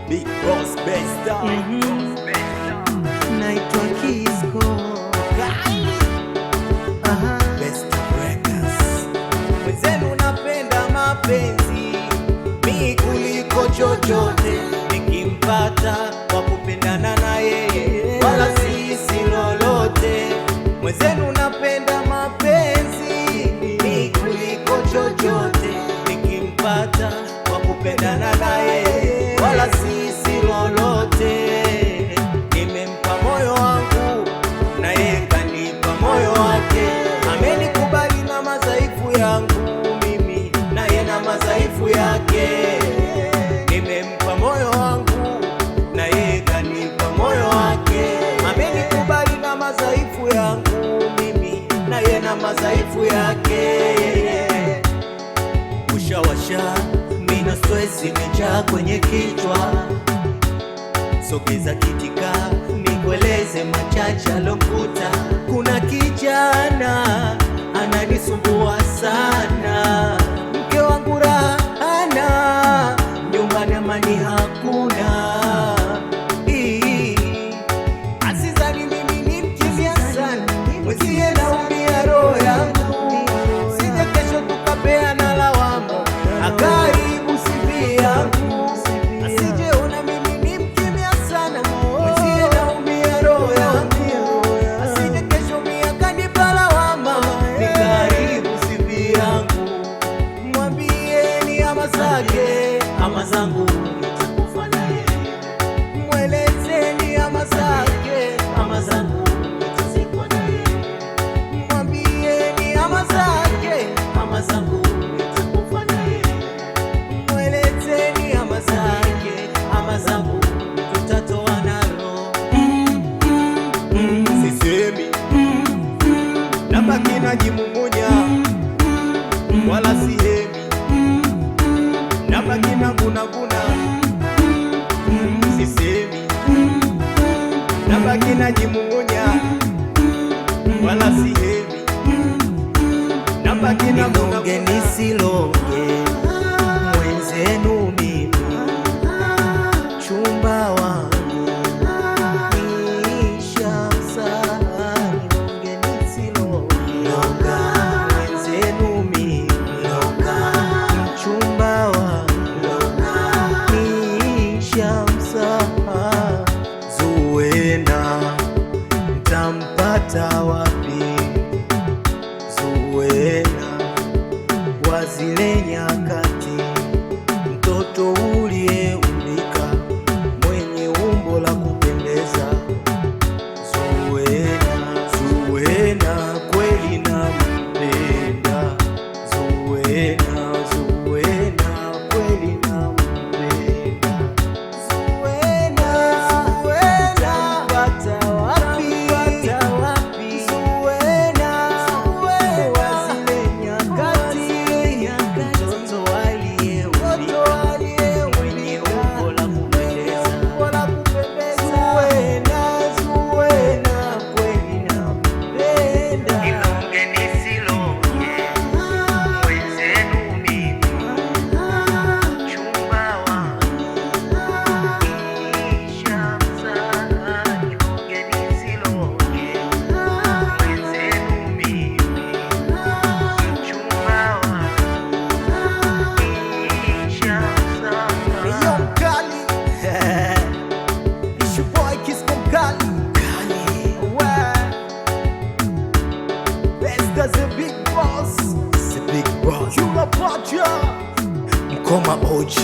Big Boss Besta. Naitwa Kisco. Best Records. Wenzenu napenda mapenzi mi kuliko chochote, nikimpata kwa kupendana na yeye wala sisi lolote. Mwenzenu napenda mapenzi mi kuliko chochote, nikimpata kwa kupendana na yeye wala sisi lolote. Nimempa moyo wangu na yeye kanipa moyo wake, amenikubali na madhaifu yangu mimi na yeye na madhaifu yake. Nimempa moyo wangu na yeye kanipa moyo wake, amenikubali na madhaifu yangu mimi na yeye na madhaifu yake. Ushawasha mina stress imejaa kwenye kichwa, sogeza kitika nikueleze machache alomkuta. Kuna kijana ananisumbua sana, mke wangu raha hana, nyumbani amani hakuna. Asizani mimi ni mkimya sana, mwenzie naumia roho yangu, sije kesho tukapeana lawama akaribu sivi yangu. Asijeona mimi ni mkimya sana, mwenzie naumia roho yangu, asije kesho mia kanipa lawama nikaribu sivi yangu. Mwambieni ama zake ama zangu nitakufa naye, mwelezeni ama zake ama zangu nitazikwa naye. Mwambieni ama zake ama zangu nitakufa naye, mwelezeni ama zake ama zangu tutatoana roho. Sisemi nabaki najimumunya wala sihemi, nabaki na gunaguna. Sisemi nabaki najimumunya wala sihemi, nabaki na Nilonge nisilonge, mwenzenu mimi chumba wangu nishamsaha. Nilonge nisilonge, mwenzenu mimi mchumba wangu nishamsaha. Zuena ntampata wapi? Zuena wa zile nyakati, mtoto uliyeumbika mwenye umbo la kupendeza. Zuena kweli nampenda. Zuena kweli nampenda. Zuena ntampata wapi? Zuena wa zile nyakati, mtoto aliyeumbika mwenye umbo la kupendeza. Zuena kweli nampenda. Nilonge nisilonge, mwenzenu mimi chumba wangu nishamsaha. Nilonge nisilonge, mwenzenu mimi mchumba wangu nishamsaha. Yo mkali, it's your boy Kisco mkali. Besta's a big boss. It's a big boss. Chula Pacha, Mkoma OG.